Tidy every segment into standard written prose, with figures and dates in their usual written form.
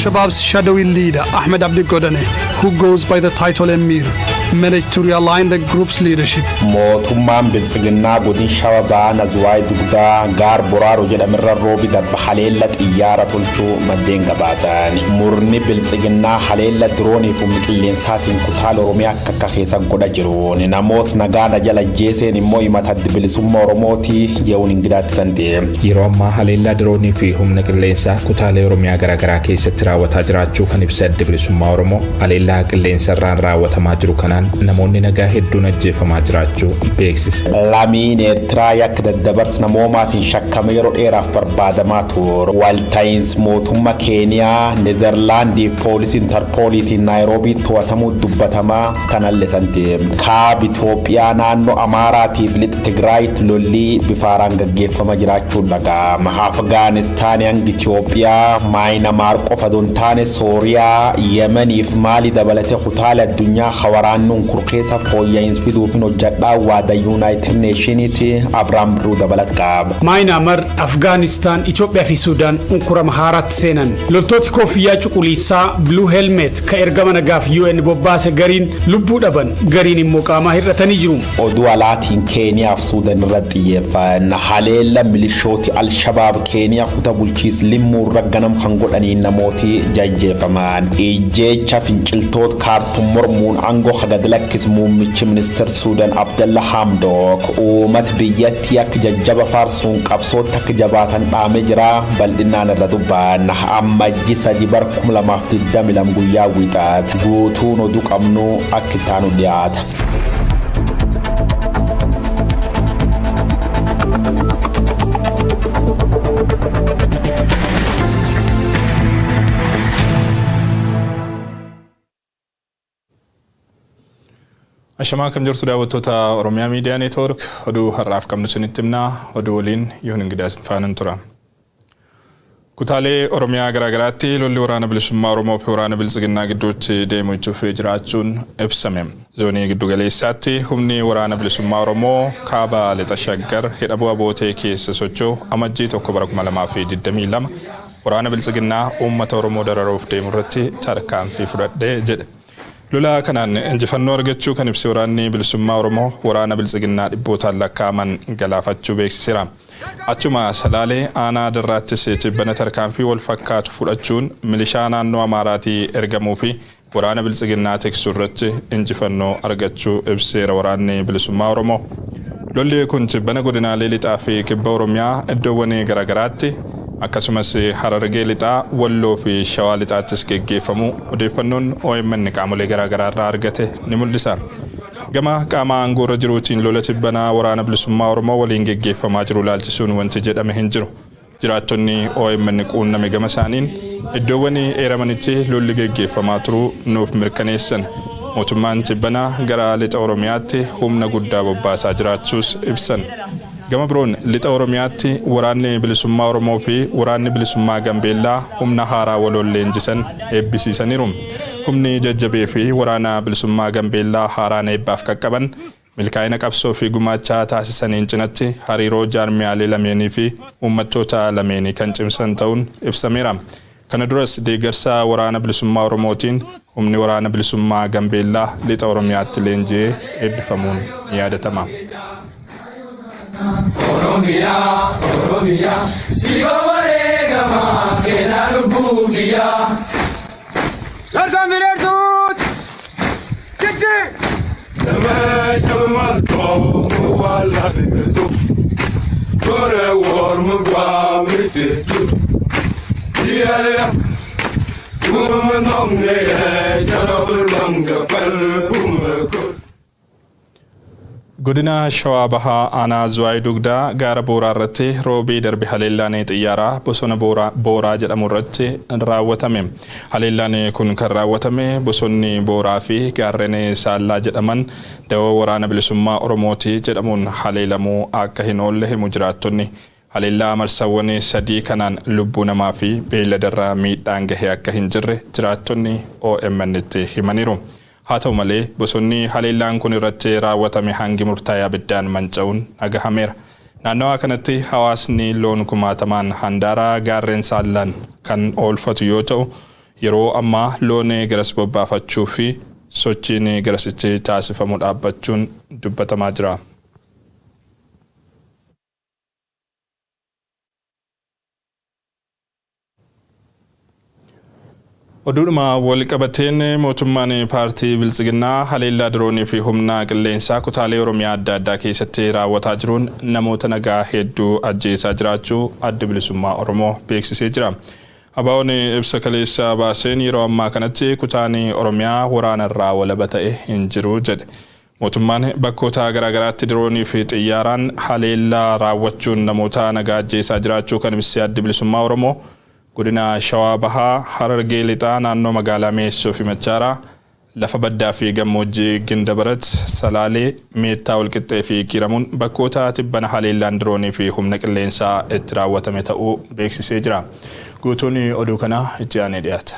Al-Shabaab's shadowy leader, Ahmed Abdi Godane, who goes by the title Emir, managed to realign the group's leadership. mootummaan biltsiginnaa godin shababaa nazuwaay dugdaa gaar boraaroo jedhamirra roobi darba haleella xiyyaara tolchuu maddeen gabaasan murni biltsiginnaa haleella diroonii fi qilleensaatiin kutaala oromiyaa akka keessa godha jiruun namoota nagaadha jala jeeseen immoo himata bilisummaa oromootii ye'uun ingidaatti santee yeroo ammaa haleella diroonii fi humna qilleensaa kutaalee oromiyaa garaagaraa keessatti raawwataa jiraachuu kan ibsa bilisummaa oromoo haleellaa qilleensarraan raawwatamaa jiru kanaan namoonni nagaa hedduun ajjeefamaa jiraachuu beeksise. Lamiin Eertiraa yakka daddabarsa namoomaatiin shakkame yeroo dheeraaf barbaadamaa ture. Walta'iinsi mootummaa Keeniyaa, Neezerlaandii, poolisii Interpooliitiin Naayiroobii to'atamuu dubbatamaa kanallee santee. Kaaba Itoophiyaa naannoo Amaaraatiif lixa Tigraayitti lollii bifaaraan gaggeeffamaa jiraachuun dhaga'ama. Afgaanistaan hanga Itoophiyaa, Maayinamaar qofa osoo hin taane Sooriyaa, Yemeniif Maalii dabalatee kutaalee addunyaa hawaraannu kurkeessa fooyya'insi fiduufin hojjedhaa waada United Nationitti Abrahaam Birruu dabalat qaba. Maayinaamar, Afgaanistaan, Itoophiyaa fi Suudaan unkurama haaraatti seenan. Loltooti koofiyyaa cuquliisaa Blue Helmet ka ergama nagaaf UN bobbaase gariin lubbuu dhaban gariin immoo qaamaa hir'atanii jiru. Oduu alaatiin Keeniyaa fi Suudaan irratti xiyyeeffatan haleella milishooti Al-Shabaab Keeniyaa kutaa bulchiinsa Limmuu irra ganam kan godhaniin namooti jajjeefaman. Ijjeecha finciltoota Kaartuum mormuun aangoo gadlakkis muummichi ministeer Suudaan Abdalla Hamdok uummata biyyattii akka jajjaba faarsuun qabsoota akka jabaatan dhaamee jira bal'inaan irra dubbaan AMAJJII 2022 guyyaa wiixaati guutuun oduu qabnu akka ittaanu dhiyaata. Ashamaa kam jirtu daawwattoota Oromiyaa Miidiyaa Neetwoork oduu har'aaf qabnu isinitti himnaa oduu waliin yoon ingidaas faanan tura. Kutaalee Oromiyaa garaagaraatti lolli waraana bilisummaa Oromoo fi waraana biltsiginnaa gidduutti deemuu jiraachuun ibsame. Zoonii giddu galeessaatti humni waraana bilisummaa Oromoo kaaba lixa Shaggar hidha bu'aa bootee keessa socho'u AMAJJII 1/2022 waraana biltsiginnaa uummata Oromoo dararuuf deemu irratti tarkaanfii fudhadhee jedhe. Lola kanaan injifannoo argachuu kan ibse waraanni bilisummaa Oromoo waraana biltsiginnaa dhibbootaan lakkaa'aman galaafachuu beeksiseera. Achuma Salaalee aanaa Dirraattis tibbana tarkaanfii wal fakkaatu fudhachuun milishaa naannoo Amaaraatii ergamuu fi waraana biltsiginnaa tiksuu irratti injifannoo argachuu ibseera waraanni bilisummaa Oromoo. Lolli kun tibbana godinaalee lixaa fi kibba Oromiyaa iddoowwan garaagaraatti akkasumas Harargee lixaa Walloo fi Shawaa lixaattis geggeeffamu odeeffannoon OMN qaamolee garaagaraa irraa argate ni mul'isa. Gama qaama aangoo irra jiruutiin lola tibbanaa waraana bilisummaa Oromoo waliin geggeeffamaa jiru ilaalchisuun wanti jedhame hin jiru. Jiraattonni OMN quunname gama isaaniin iddoowwan eeramanitti lolli geggeeffamaa turuu nuuf mirkaneessan. Mootummaan tibbanaa gara lixa Oromiyaatti humna guddaa bobbaasaa jiraachuus ibsan. Gama biroon lixa Oromiyaatti waraanni bilisummaa Oromoo fi waraanni bilisummaa Gambeellaa humna haaraa waloon leenjisan eebbisiisaniiru. Humni jajjabee fi waraana bilisummaa Gambeellaa haaraan eebbaaf qaqqaban milkaa'ina qabsoo fi gumaachaa taasisaniin cinatti hariiroo jaarmiyaalee lameenii fi uummattoota lameenii kan cimsan ta'uun ibsameera. Kana duras deeggarsa waraana bilisummaa Oromootiin humni waraana bilisummaa Gambeellaa lixa Oromiyaatti leenji'ee eebbifamuun ni yaadatama. Oromia, sigo wareegama keenaa lubbuu biyyaa. Lartaan bineeltuut! Jijji! Damee jabamaltoo waan laafifesu gore wormu gwaa mirteetu diyaaleya uumama nomnee jarabulanga falbumako. Godina Shawaa Bahaa aanaa Zuwaay Dugdaa gaara Booraa irratti roobii darbe haleellaan xiyyaaraa bosona Booraa jedhamu irratti raawwatame. Haleellaan kun kan raawwatame bosonni Booraa fi gaarreen Saallaa jedhaman dawoo waraana bilisummaa Oromooti jedhamuun haleelamuu akka hin oolle himu jiraattonni. Haleellaa marsawwan sadii kanaan lubbuu namaa fi beeyladarraa miidhaan gahee akka hin jirre jiraattonni OMN itti himaniiru. Haa ta'u malee bosonni haleellaan kun irratti raawwatame hangi murtaa'ee abiddaan manca'uun dhagahameera. Naannawaa kanatti hawaasni loon kumaatamaan handaaraa gaarreen Saallaan kan oolfatu yoo ta'u yeroo ammaa loon garas bobbaafachuu fi sochiin garasitti taasifamu dhaabbachuun dubbatamaa jira. Oduudhuma wal qabateen mootummaan paartii Biltsiginnaa haleellaa diroonii fi humna qilleensaa kutaalee Oromiyaa adda addaa keessatti raawwataa jiruun namoota nagaa hedduu ajjeesaa jiraachuu Adda Bilisummaa Oromoo beeksisee jira. ABO'n ibsa kaleessaa baaseen yeroo ammaa kanatti kutaan Oromiyaa waraanarraa walaba ta'e hin jiru jedhe. Mootummaan bakkoota garaagaraatti diroonii fi xiyyaaraan haleellaa raawwachuun namoota nagaa ajjeesaa jiraachuu kan ibsee Adda Bilisummaa Oromoo godina Shawaa Bahaa Harargee Lixaa naannoo magaalaa Meessoo fi Machaaraa lafa baddaa fi gammoojjii Gindabarat Salaalee Meettaa Walqixxee fi Kiiramuun bakkoota tibbana haleellaan diroonii fi humna qilleensaa itti raawwatame ta'uu beeksisee jira. Guutuun oduu kana itti aanee dhiyaata.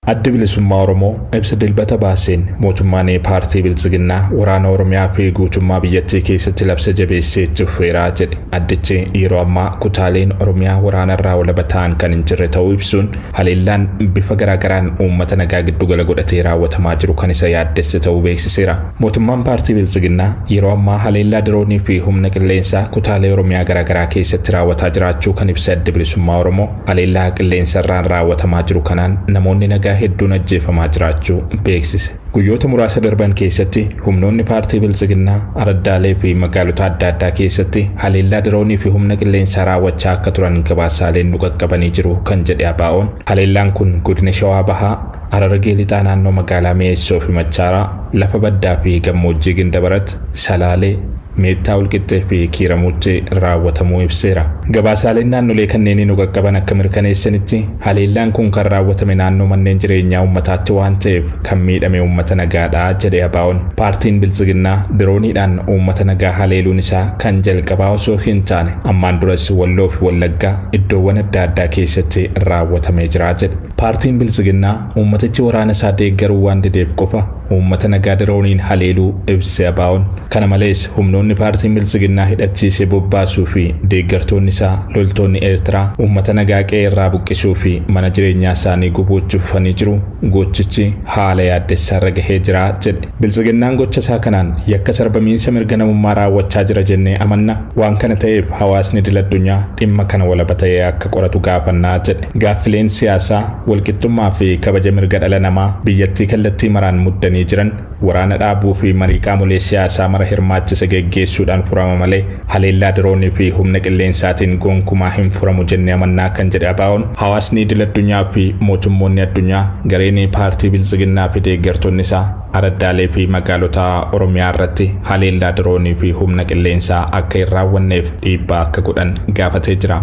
Adda Bilisummaa Oromoo ibsa dilbata baaseen mootummaan paartii Biltsiginnaa waraana Oromiyaa fi guutummaa biyyattii keessatti labsa jabeessee jira jedhe. Addichi yeroo ammaa kutaaleen Oromiyaa waraanarraa walaba ta'an kan hin jirre ta'uu ibsuun haleellaan bifa garaagaraan uummata nagaa giddugala godhatee raawwatamaa jiru kan isa yaaddesse ta'uu beeksiseera. Mootummaan paartii Biltsiginnaa yeroo ammaa haleellaa diroonii fi humna qilleensaa kutaalee Oromiyaa garaagaraa keessatti raawwataa jiraachuu kan ibsa Adda Bilisummaa Oromoo haleellaa qilleensarraan raawwatamaa jiru kanaan namoonni nagaa hedduun ajjeefamaa jiraachuu beeksise. Guyyoota muraasa darban keessatti humnoonni paartii Biltsiginnaa araddaalee fi magaalota adda addaa keessatti haleellaa diroonii fi humna qilleensaa raawwachaa akka turan gabaasaaleen nu qaqqabanii jiru kan jedhe ABO'n. Haleellaan kun godina Shawaa Bahaa Harargee Lixaa naannoo magaalaa Meessoo fi Machaaraa lafa baddaa fi gammoojjii Gindabarat Salaalee Meettaa Walqixxee fi Kiiramuutti raawwatamuu ibseera. Gabaasaaleen naannolee kanneen nu qaqqaban akka mirkaneessanitti haleellaan kun kan raawwatame naannoo manneen jireenyaa uummataatti waan ta'eef kan miidhame uummata nagaadha jedhe ABO'n. Paartiin Biltsiginnaa dirooniidhaan uummata nagaa haleeluun isaa kan jalqabaa osoo hin taane ammaan duras Walloo fi Wallaggaa iddoowwan adda addaa keessatti raawwatamee jira jedhe. Paartiin Biltsiginnaa uummatichi waraana isaa deeggaruu waan dideef qofa uummata nagaa dirooniin haleeluu ibse ABO'n. Kana malees humnoonni paartiin Biltsiginnaa hidhachiisee bobbaasuu fi deeggartoonni isaa loltoonni Eertiraa uummata nagaa qe'ee irraa buqqisuu fi mana jireenyaa isaanii gubuuchuuf fanii jiru gochichi haala yaaddessaa irra gahee jira jedhe. Biltsiginnaan gocha isaa kanaan yakka sarbamiinsa mirga namummaa raawwachaa jira jennee amanna. Waan kana ta'eef hawaasni idil-addunyaa dhimma kana walaba ta'ee akka qoratu gaafannaa jedhe. Gaaffileen siyaasaa walqixxummaa fi kabaja mirga dhala namaa biyyattii kallattii maraan muddanii jiran waraana dhaabuu fi marii qaamolee siyaasaa mara hirmaachisa geggeessuudhaan furama malee haleellaa diroonii fi humna qilleensaatiin gonkumaa hin furamu jennee amannaa kan jedhe ABO'n. Hawaasni idil-addunyaa fi mootummoonni addunyaa gareen paartii Biltsiginnaa fi deeggartoonni isaa araddaalee fi magaalota Oromiyaa irratti haleellaa diroonii fi humna qilleensaa akka hin raawwanneef dhiibbaa akka godhan gaafatee jira.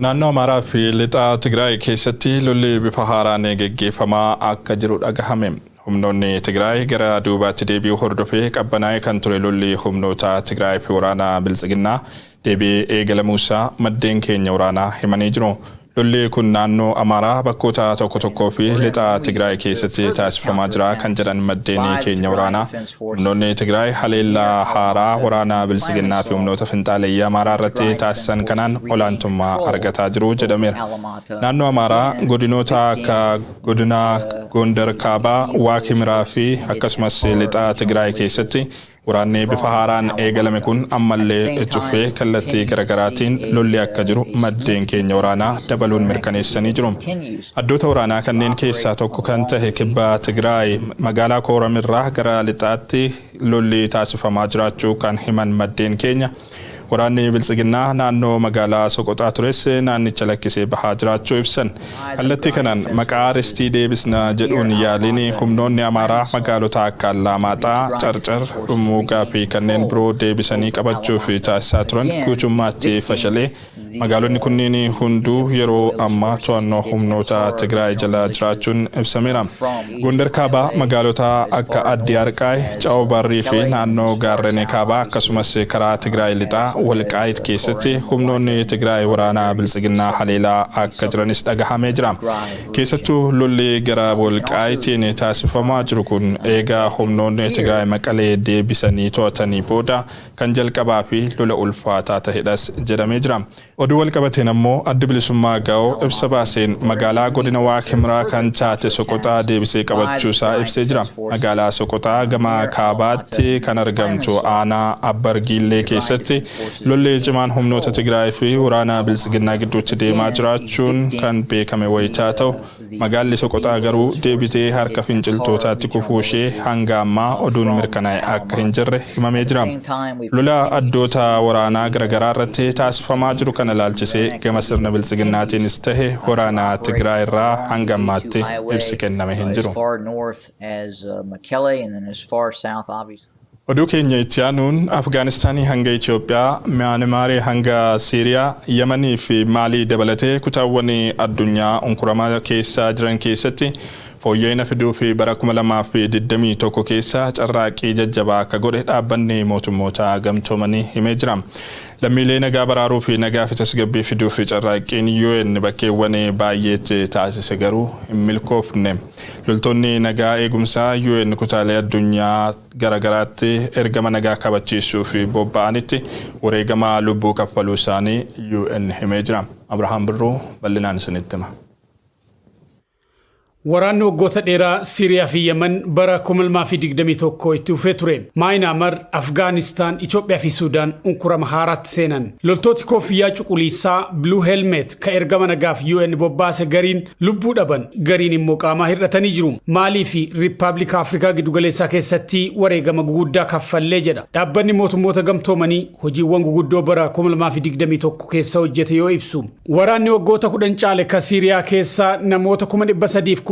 Naannoo Amaaraa fi Lixaa Tigraay keessatti lolli bifa haaraan geggeeffamaa akka jiru dhagahame. Humnoonni Tigraay gara duubaatti deebi'uu hordofee qabbanaa'ee kan ture lolli humnoota Tigraay fi waraana Biltsiginnaa deebi'ee eegalamuusaa maddeen keenya waraanaa himanii jiru. Lolli kun naannoo Amaaraa bakkoota tokko tokkoo fi Lixaa Tigraay keessatti taasifamaa jira kan jedhan maddeen keenya waraanaa. Humnoonni Tigraay haleellaa haaraa waraana Biltsiginnaa fi humnoota finxaaleeyyii Amaaraa irratti taasisan kanaan olaantummaa argataa jiru jedhameera. Naannoo Amaaraa godinoota akka godina Gondar Kaabaa, Waakimiraa fi akkasumas Lixaa Tigraay keessatti waraanni bifa haaraan eegalame kun ammallee cufee kallattii garaagaraatiin lolli akka jiru maddeen keenya waraanaa dabaluun mirkaneessanii jiru. Addoota waraanaa kanneen keessaa tokko kan tahe kibba Tigraay magaalaa Kooramirraa gara Lixaatti lolli taasifamaa jiraachuu kan himan maddeen keenya. Waraanni Biltsiginnaa naannoo magaalaa Soqotaa tures naannicha lakkisee bahaa jiraachuu ibsan. Kallattii kanaan maqaa arestii deebisna jedhuun yaaliin humnoonni Amaaraa magaalota akka Allamaaxaa, Carcar, Dhummuugaa fi kanneen biroo deebisanii qabachuuf taasisaa turan guutummaatti fashalee Magaalonni kunniin hunduu yeroo ammaa to'annoo humnoota Tigraay jala jiraachuun ibsameera. Gondar kaabaa magaalota akka Addi Arqaay, Caa'oo Barrii fi naannoo gaarreen kaabaa akkasumas karaa Tigraay lixaa Walqaayit keessatti humnoonni Tigraay waraana bilisiginnaa haleelaa akka jiranis dhagahamee jira. Keessattuu lolli gara Walqaayitiin taasifamaa jiru kun eegaa humnoonni Tigraay Maqalee deebisanii to'atanii booda kan jalqabaa fi lola ulfaataa ta'edhas jedhamee jira. Oduu walqabateen ammoo addi bilisummaa Gaa'oo ibsa baaseen magaalaa godina Waakimraa kan taate Soqotaa deebisee qabachuusaa ibsee jira. Magaalaa Soqotaa gama kaabaatti kan argamtu aanaa Abbargiillee keessatti lolli cimaan humnoota Tigraay fi waraana bilisiginnaa gidduutti deemaa jiraachuun kan beekame wayitaa ta'u magaalli Soqotaa garuu deebitee harka finciltootaatti kufuu ishee hanga ammaa oduun mirkanaa'e akka hin jirre himamee jira. Lola addoota waraanaa garaagaraa irratti taasifamaa jiru kana ilaalchisee gama sirna bilisiginnaatiinis ta'e waraana Tigraay irraa hanga ammaatti ibsi kenname hin jiru. Oduu keenya itti aanuun Afgaanistaanii hanga Itoophiyaa, Miyaanmaarii hanga Siiriyaa, Yemanii fi Maalii dabalatee kutaawwan addunyaa onkuramaa keessa jiran keessatti fooyya'ina fiduu fi bara 2021 keessa carraaqqii jajjabaa akka godhe dhaabbanni mootummoota gamtoomanii himee jira. Lammiilee nagaa baraaruu fi nagaa fi tasgabbii fiduu fi carraaqqiin UN bakkeewwan baay'eetti taasise garuu hin milkoofne. Loltoonni nagaa eegumsaa UN kutaalee addunyaa garaagaraatti ergama nagaa kabachiisuu fi bobba'anitti wareegama lubbuu kaffaluu isaanii UN himee jira. Abrahaam Birruu bal'inaan isinitti hima. Waraanni waggoota dheeraa Siiriyaa fi Yemen bara 2021 itti fufee ture. Maayinaamar, Afgaanistaan, Itoophiyaa fi Suudaan unkurama haaraatti seenan. Loltooti koofiyyaa cuquliisaa Blue Helmet ka ergama nagaaf UN bobbaase gariin lubbuu dhaban, gariin immoo qaamaa hir'atanii jiru. Maalii fi Riippaabilika Afrikaa giddugaleessaa keessatti wareegama guguddaa kaffallee jedha. Dhaabbanni mootummoota gamtoomanii hojiiwwan guguddoo bara 2021 keessa hojjete yoo ibsu. Waraanni waggoota 10 caale ka Siiriyaa keessa namoota 350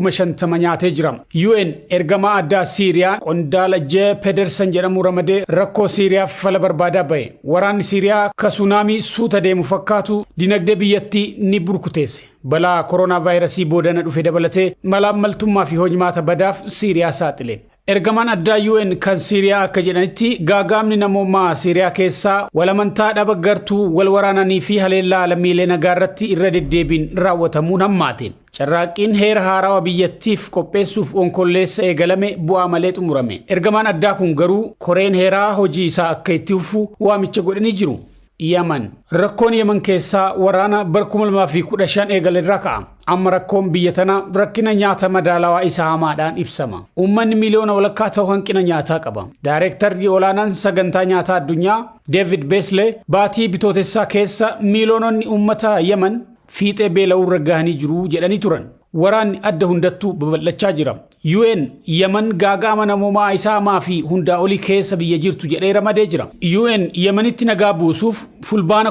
nyaatee jira. UN ergama addaa Siiriyaa qondaala J. Pedersen jedhamu ramadee rakkoo Siiriyaaf fala barbaadaa bahe. Waraanni Siiriyaa ka suunaamii suuta deemu fakkaatu dinagdee biyyattii ni burkuteesse. Balaa koronaa vaayirasii boodana dhufe dabalatee malaammaltummaa fi hojimaata badaaf Siiriyaa saaxile. Ergamaan addaa UN kan Siiriyaa akka jedhanitti gaagaamni namoomaa Siiriyaa keessaa walamantaa dhaba gartuu wal waraananii fi haleellaa lammiilee nagaa irratti irra deddeebiin raawwatamuun hammaate. Carraaqqiin heera haarawaa biyyattiif qopheessuuf onkolleessa eegalame bu'aa malee xumurame. Ergamaan addaa kun garuu koreen heeraa hojii isaa akka itti fufu waamicha godhanii jiru. Yemen rakkoon Yemen keessaa waraana bara 2015 eegale irraa ka'a. Amma rakkoon biyya tanaa rakkina nyaata madaalawaa isaa hamaadhaan ibsama. Uummanni miliyoona walakkaa ta'u hanqina nyaataa qaba. Daayirektarri olaanaan sagantaa nyaataa addunyaa David Beasley baatii bitootessaa keessa miliyoononni uummata Yemen fiixee beela'uu irra gahanii jiru jedhanii turan. Waraanni adda hundattuu babal'achaa jira. UN Yemen gaagaama namoomaa isaa maafi hundaa olii keessa biyya jirtu jedhee ramadee jira. UN Yemenitti nagaa buusuuf fulbaana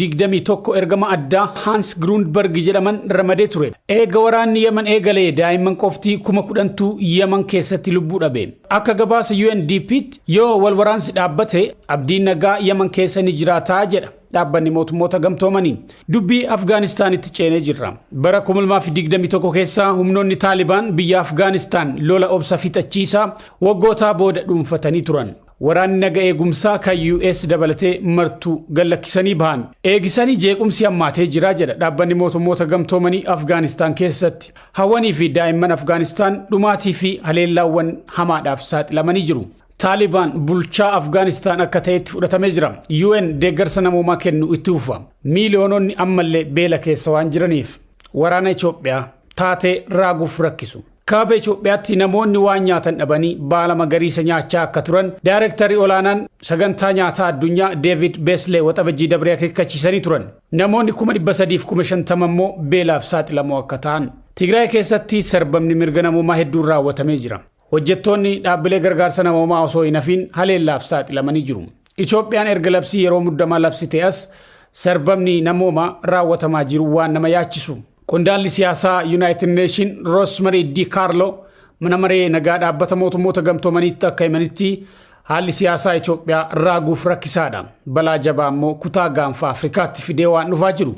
2021 ergama addaa Hans Grundberg jedhaman ramadee ture. Eega waraanni Yemen eegalee daa'imman qoftii 10,000tu Yemen keessatti lubbuu dhabe. Akka gabaasa UNDP'tti yoo wal waraansi dhaabbate abdiin nagaa Yemen keessa ni jiraataa jedha. Dhaabbanni mootummoota gamtoomanii dubbii Afgaanistaanitti ceenee jirra. Bara 2021 keessa humnoonni Taalibaan biyya Afgaanistaan lola obsa fixachiisaa waggoota booda dhuunfatanii turan. Waraanni naga eegumsaa kan US dabalatee martuu gallakkisanii bahan. Eegisanii jeequmsi hammaatee jira jedha dhaabbanni mootummoota gamtoomanii Afgaanistaan keessatti. Hawwanii fi daa'imman Afgaanistaan dhumaatii fi haleellaawwan hamaadhaaf saaxilamanii jiru. Taliban bulchaa Afgaanistaan akka ta'etti fudhatamee jira. UN deeggarsa namoomaa kennu itti fufa. Miliyoononni ammallee beela keessa waan jiraniif. Waraana Itoophiyaa taatee raaguuf rakkisu. Kaaba Itoophiyaatti namoonni waan nyaatan dhabanii baala magariisa nyaachaa akka turan daayirektarri olaanaan sagantaa nyaataa addunyaa David Beasley waxabajjii dabree akeekkachiisanii turan. Namoonni 350,000 immoo beelaaf saaxilamoo akka ta'an. Tigraay keessatti sarbamni mirga namoomaa hedduun raawwatamee jira. Hojjettoonni dhaabbilee gargaarsa namoomaa osoo hin hafiin haleellaaf saaxilamanii jiru. Itoophiyaan erga labsii yeroo muddamaa labsite as sarbamni namoomaa raawwatamaa jiru waan nama yaachisu. Qondaalli siyaasaa United Nation Rosemary DiCarlo mana maree nagaa dhaabbata mootummoota gamtoomaniitti akka himanitti haalli siyaasaa Itoophiyaa raaguuf rakkisaadha. Balaa jabaa immoo kutaa gaanfa Afrikaatti fidee waan dhufaa jiru.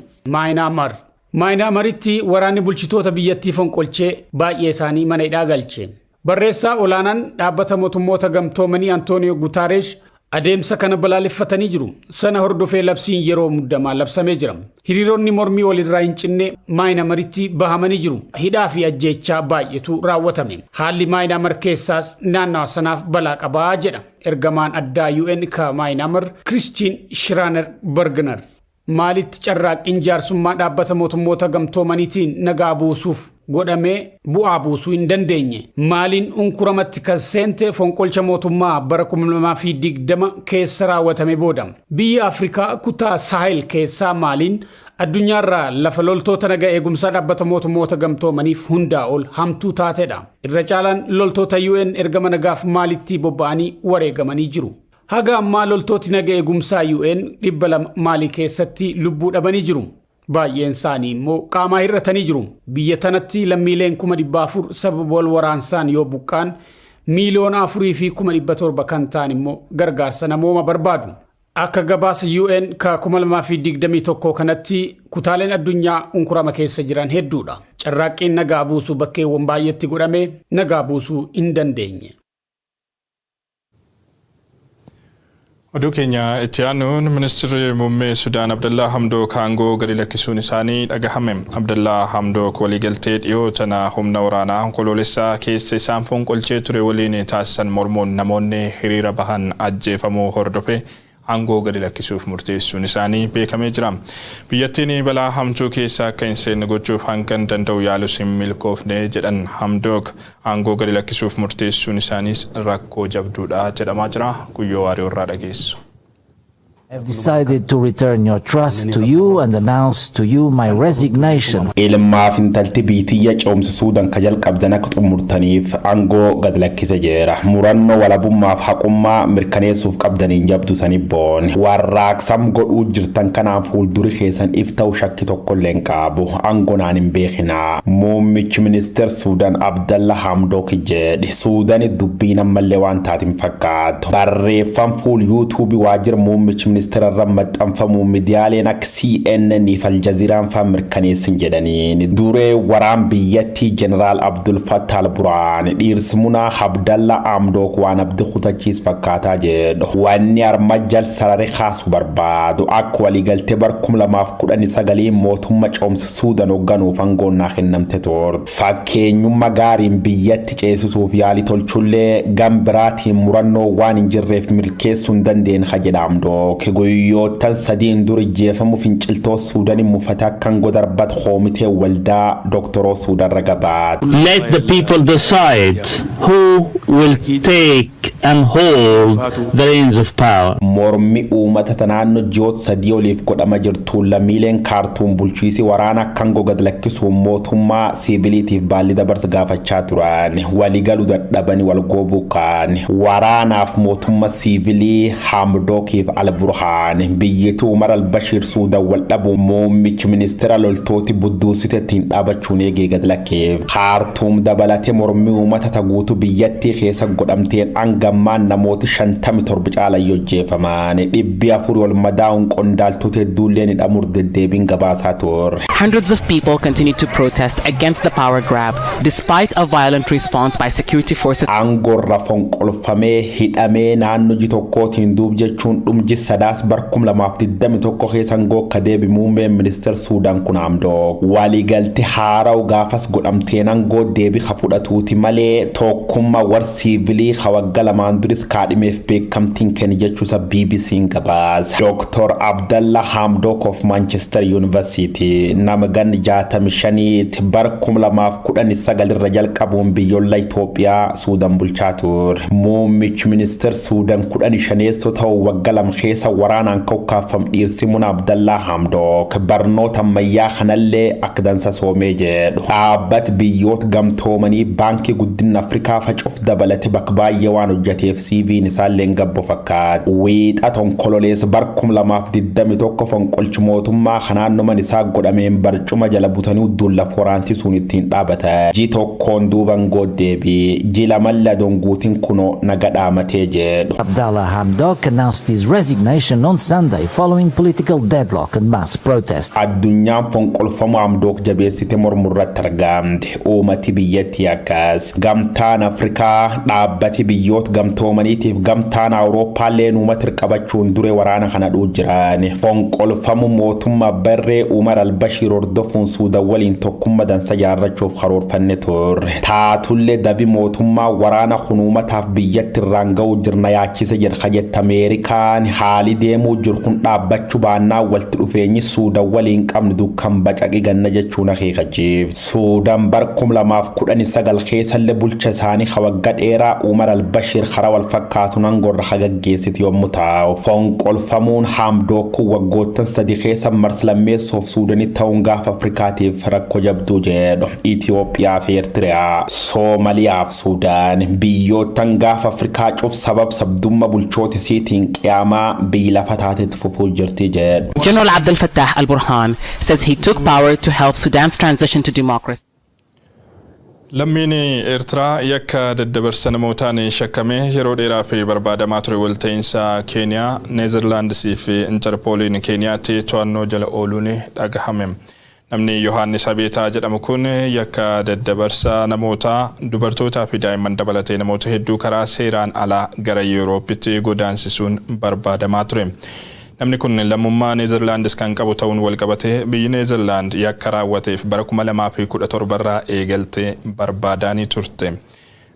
Maayinaamaritti waraanni bulchitoota biyyattii fonqolchee baay'ee isaanii mana hidhaa galche. Barreessaa olaanaan dhaabbata mootummoota gamtoomanii Antooniyoo Gutaaresh adeemsa kana balaaleffatanii jiru. Sana hordofee labsiin yeroo muddamaa labsamee jira. Hiriironni mormii walirraa hin cinne Maayinaamaritti bahamanii jiru. Hidhaa fi ajjeechaa baay'eetu raawwatame. Haalli Maayinaamar keessaas naannawa sanaaf balaa qabaa jedha ergamaan addaa UN ka Maayinaamar Kiristiin Shiraaner Bergner. Maalitti carraaqqiin jaarsummaa dhaabbata mootummoota gamtoomaniitiin nagaa buusuuf godhamee bu'aa buusuu hin dandeenye. Maaliin unkuramatti kan seente fonqolcha mootummaa bara 2020 keessa raawwatame booda. Biyya Afrikaa kutaa Sahel keessaa Maaliin addunyaarraa lafa loltoota nagaa eegumsaa dhaabbata mootummoota gamtoomaniif hundaa ol hamtuu taatedha. Irra caalaan loltoota UN ergama nagaaf Maalitti bobba'anii wareegamanii jiru. Haga ammaa loltooti nagaa eegumsaa UN 200 Maalii keessatti lubbuu dhabanii jiru. Baay'een isaanii immoo qaamaa hir'atanii jiru. Biyya tanatti lammiileen 400,000 sababa wal waraansaan yoo buqqaan miiliyoona 4,700 kan ta'an immoo gargaarsa namooma barbaadu. Akka gabaasa UN ka 2021 kanatti kutaaleen addunyaa unkurama keessa jiran hedduudha. Carraaqqiin nagaa buusuu bakkeewwan baay'eetti godhame nagaa buusuu hin dandeenye. Oduu keenya itti aanuun ministeerri muummee Sudaan Abdallaa Hamdook aangoo gadi lakkisuun isaanii dhagahame. Abdallaa Hamdook waliigaltee dhiyoo tana humna waraanaa onkoloolessaa keessa isaan fonqolchee ture waliin taasisan mormuun namoonni hiriira bahan ajjeefamuu hordofe aangoo gadi lakkisuuf murteessuun isaanii beekamee jira. Biyyattiin balaa hamtuu keessa akka hin seenne gochuuf hangan danda'u yaalus hin milkoofne jedhan Hamdook aangoo gadi lakkisuuf murteessuun isaaniis rakkoo jabduudha jedhamaa jira. Guyyoo Waariyoo irraa dhageessu. I've decided to return your trust to you and announce to you my resignation. Ilmaaf intalti biitiyya ce'umsisuudhaan ka jalqabdan akka xumurtaniif aangoo gad lakkise jeera. Murannoo walabummaaf haqummaa mirkaneessuuf qabdaniin jabdu sanii boone. Warraaqsam godhuu jirtan kanaan fuulduri keessan if ta'u shakki tokkollee hin qabu. Aangoonaan hin beekinaa. Muummichi ministeer Suudaan Abdalla Hamdook jedhe. Suudaan dubbiin ammallee waan taatiin fakkaatu. Barreeffam fuul yuutuubii waajjira muummichi ministeera rammaxanfamu miidiyaaleen akka CNN fi Aljazeeraan fa mirkaneessin jedhaniin duree waraan biyyattii Jeneraal Abdul Fattah al-Burhaan dhiirsimuna Abdalla Hamdook waan abdi kutachiis fakkaataa jedhu wanni AMAJJII sarare kaasu barbaadu akka waliigaltee bar 2019 mootummaa ce'umsisuudhaan hoogganuuf aangoon kennamte ture. Fakkeenyummaa gaariin biyyatti ceesisuuf yaalii tolchullee gambiraatiin murannoo waan hin jirreef milkeessuu hin dandeenye jedha Hamdook. Guyyoottan sadiin dura jeefamu finciltoo Suudaan mufataa kan godarbat koomitee waldaa doktoroo Suudaan ragabaat. Let the people decide who will take and hold the reins of power. Mormi uummata tanaanno ji'oota sadii oliif godhama jirtu lammiileen kaartuun bulchiisi waraana kan gad lakkisuun mootummaa siviiliitiif baalli dabarsa gaafachaa turan waliigaluu dadhabanii wal goobuu kaan waraanaaf mootummaa siviilii Hamdookiif al-Burhaan biyyattii Umar al-Bashir Suudaan wal dhabu muummichi ministeera loltooti budduusiteettiin dhaabachuun eegee gad lakkeef kaartuum dabalatee mormi uummata taguutu biyyattii keessa godhamteen angammaan namooti 57 caalayyoo jeefaman dhibbi afur wal madaa'uun qondaaltota hedduulleen hidhamur deddeebiin gabaasaa ture. Hundreds of people continue to protest against the power grab despite a violent response by security forces. Aangorra fonqolfamee hidhamee naannoo tokkootiin duub jechuun dhumji sadaas bar 2021 keessan gookka deebi muummeen ministeer Suudaan kun Hamdook waliigaltee haaraa gaafas godhamteen aangoo deebi fudhatuuti malee tokkummaa war siviilii hawagga lamaan duris kaadhimeef beekamtiin kenni jechuusa BBC'n gabaas. Dr. Abdallah Hamdook of Manchester University nama gan 65 bar 2019 irra jalqabuun biyyoolaa Itoophiyaa Suudaan bulchaa ture. Muummichi ministeer Suudaan 15 ta'uu wagga lama keessa waraanaan kokkaafam dhiirsimuun Abdallah Hamdook barnoota ammayyaa kanallee akka dansa soomee jedhu. Dhaabbati biyyoota gamtoomanii baankii guddina Afrikaa facuuf dabalate bakka baay'ee waan hojjetu hojjateef CV'n isaalleen gabbo fakkaat wiixaton kololees barkum lamaaf diddami tokko fonqolchi mootummaa kanaannoman isaa godhameen barcuma jala butanii uddulla foraansiisuun ittiin dhaabata ji tokkoon duuban goddeebi ji lamalla donguutiin kuno nagadhaamatee jedhu. Abdallah Hamdok announced his resignation on Sunday following political deadlock and mass protest. Addunyaan fonqolfamu Hamdok jabeessite mormurratti argamte uummati biyyatti akkas gamtaan Afrikaa dhaabbati biyyoota gamtoomaniitiif gamtaan Awurooppaallee uummata hirqabachuun dure waraana kana dhuu jiran fonqolfamu mootummaa barree Umar al-Bashir hordofuun Suudaan waliin tokkummaa dansa jaarrachuuf karoorfanne turre taatullee dabi mootummaa waraana kun uummataaf biyyatti irraan ga'uu jirna yaachise jedha jette Ameerikaan haali deemuu jiru kun dhaabbachuu baannaa walitti dhufeenyi Suudaan waliin qabnu dukkan bacaqi ganna jechuun akeekachiif Suudaan barkum lamaaf 19 keessallee bulcha isaanii hawagga dheeraa Umar al-Bashir karaa wal fakkaatuun angorra hagaggeessiti yommuu ta'u fonqolfamuun Hamdok waggoottan sadii keessa marslammeessoof Suudaanii ta'uun gaafa Afrikaatiif rakkoo jabduu jedhu Itoophiyaa fi Eertiriyaa Soomaliyaa fi Suudaan biyyoottan gaafa Afrikaa cuuf sabab sabdummaa bulchoota isiitiin qiyaamaa biyyi lafa taatetti fufuu jirti jedhu. General Abdel Fattah al-Burhan says he took power to help Sudan's transition to democracy. Lammiin Eertiraa yakka daddabarsa namootaan shakkame yeroo dheeraa fi barbaadamaa ture walta'iinsa Keeniyaa, Neezerlaandisii fi Interpooliin Keeniyaatti to'annoo jala ooluun dhagahame. Namni Yohaannis Abeetaa jedhamu kun yakka daddabarsa namootaa dubartootaa fi daa'imman dabalatee namoota hedduu karaa seeraan alaa gara Yuurooppitti godaansisuun barbaadamaa ture. Namni kun lammummaa Neezerlaandis kan qabu ta'uun wal qabatee biyyi Neezerlaand yakka raawwateef bara 2017 irraa eegaltee barbaadaanii turte.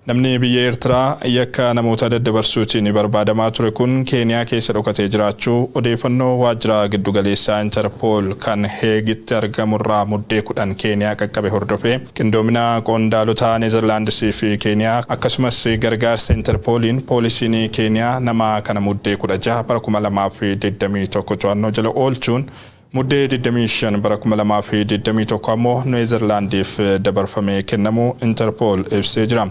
Namni biyya Eertiraa yakka namoota daddabarsuutiin barbaadamaa ture kun Keeniyaa keessa dhokatee jiraachuu odeeffannoo waajjira giddugaleessaa Interpool kan Heegitti argamurraa muddee 10 Keeniyaa qaqqabe hordofee qindoomina qondaalota Neezerlaandisii fi Keeniyaa akkasumas gargaarsa Interpooliin poolisiin Keeniyaa nama kana muddee 16 bara 2021 to'annoo jala oolchuun muddee 25 bara 2021 ammoo Neezerlaandiif dabarfamee kennamuu Interpool ibsee jira.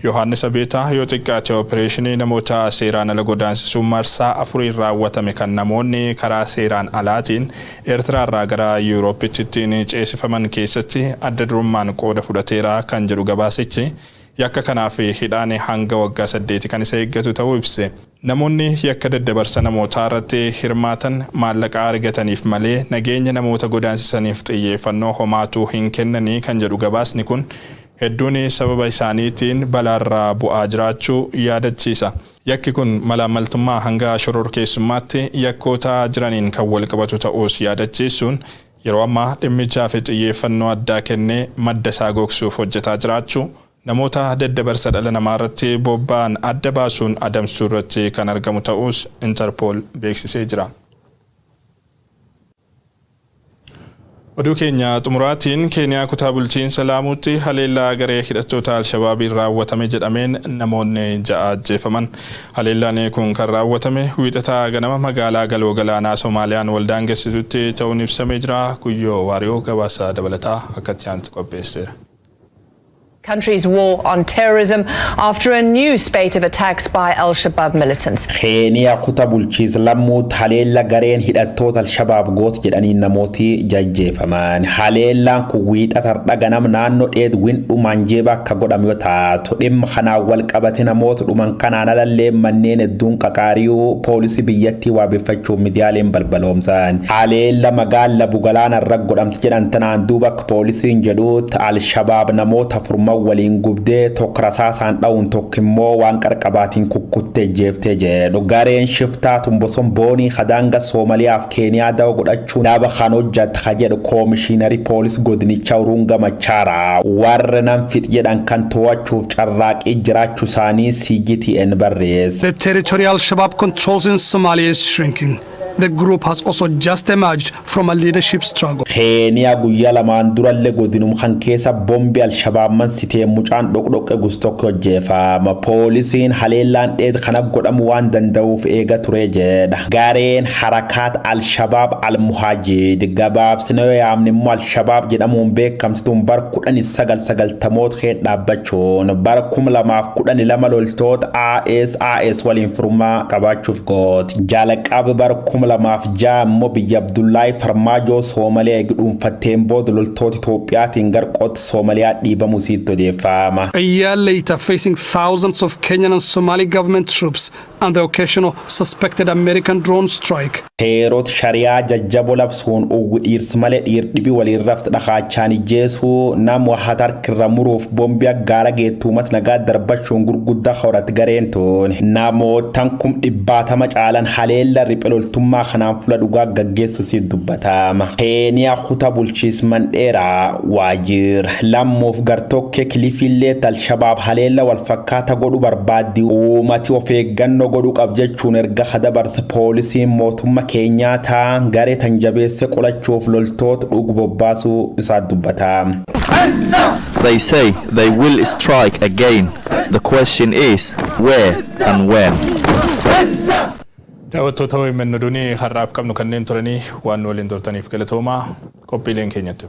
Yohaannis Abeetaa yoo xiqqaate opereeshinii namoota seeraan ala godaansisuu marsaa 4 raawwatame kan namoonni karaa seeraan alaatiin Eertiraa irraa gara Yuurooppitti ittiin ceesifaman keessatti adda durummaan qooda fudhateera kan jedhu gabaasichi yakka kanaaf hidhaan hanga waggaa 8 kan isa eeggatu ta'uu ibse. Namoonni yakka daddabarsa namootaa irratti hirmaatan maallaqa argataniif malee nageenya namoota godaansisaniif xiyyeeffannoo homaatu hin kennanii kan jedhu gabaasni kun hedduun sababa isaaniitiin balaarraa bu'aa jiraachuu yaadachiisa. Yakki kun malaamaltummaa hanga shororkeessummaatti yakkoota jiraniin kan wal qabatu ta'uus yaadachiisuun yeroo ammaa dhimmicha fi xiyyeeffannoo addaa kennee madda isaa gogsuuf hojjetaa jiraachuu namoota daddabarsa dhala namaa irratti bobba'an adda baasuun adamsuu irratti kan argamu ta'us Interpool beeksisee jira. Oduu keenya xumuraatiin Keeniyaa kutaa bulchiinsa Laamuutti haleellaa garee hidhattoota Al-Shabaabiin raawwatame jedhameen namoonni 6 ajjeefaman. Haleellaan kun kan raawwatame wiixataa ganama magaalaa galoo galaanaa Soomaaliyaan waldaangessitutti ta'uun ibsamee jira. Guyyoo Waariyoo gabaasa dabalataa akkatti aanutti qopheesseera. Country's war on terrorism after a new spate of attacks by Al-Shabaab militants. Keeniyaa kutaa bulchiinsa Lamuutti haleella gareen hidhattoota Al-Shabaab goot jedhanii namooti ajjeefaman. Haleellaan kun wiixata ganama naannoo Eedwin dhumaan jeeba akka godhamu yoo taatu dhimma kanaan wal qabate namoota dhuman kanaan alallee manneen hedduun qaqaariyuu poolisii biyyattii waabeffachuuf miidiyaaleen balbaloomsan. Haleella magaalaa Bugalaana irra godhamte jedhan tanaan duuba poolisiin jedhuutti Al-Shabaab namoota furma waliin gubdee tokko rasaasaan dha'uun tokko immoo waan qarqabaatiin kukkuttee jeeftee jedhu. Gareen shiftaa tumboson boonii hadaanga Soomaliyaaf Keeniyaa dawa godhachuun dhaaba kan hojjata jedhu koomishiinarii poolis godinicha Urunga Machaara warra nam fix jedhan kan to'achuuf carraaqii jiraachuu isaanii CGTN barreesse. The territorial Shabab controls in Somalia is shrinking. The group has also just emerged from a leadership struggle. Kenya guyyaa lamaan duralle godinum kan keessa bombi al-shabaab man sitee mucaan dhokdhoqqe gustokko jeefama poolisiin haleellaan dheed kana godhamu waan danda'uuf eega ture jedha gareen harakaat al-shabaab al-muhaajid gabaabsina yaamni immoo al-shabaab jedhamuun beekamtuun bar 1990 kee dhaabbachuun bar 2012 loltoota AS waliin furmaa qabaachuuf gooti jalqaba bar 2006 immoo biyya Abdullaahi Farmaajoo Soomaaliyaa dhuunfatteen booda loltoota Itoophiyaatiin garqoota Soomaaliyaa dhiibamu siitto deeffama. A year later, facing thousands of Kenyan and Somali government troops and the occasional suspected American drone strike. Teerot shariyaa jajjaboo labsuun dhiirsi malee dhiirdhibi waliin rafta dhaqaachaan ijjeesuu nam wahatar kirra muruuf bombiya gaara geettuumat nagaa darbachuun gurguddaa horat gareentuun namootan kum dhibbaatama caalan haleella riphiloltummaa kanaan fula dhugaa gaggeessu si dubbatama. Keeniyaa kutaa bulchiis mandheeraa waajir lammuuf gartokke kilifillee al-shabaab haleella wal fakkaata godhu barbaaddi uummati of eeggannoo godhu qab jechuun erga dabarsa poolisiin mootummaa Keenyaa taan garee tan jabeesse qolachuuf loltoota dhugu bobbaasuu isaa dubbata. They say they will strike again. The question is where and when. Daawwattoota OMN Oduunii har'aaf qabnu kanneen turanii waan waliin turtaniif galatoomaa qophiileen keenyatti.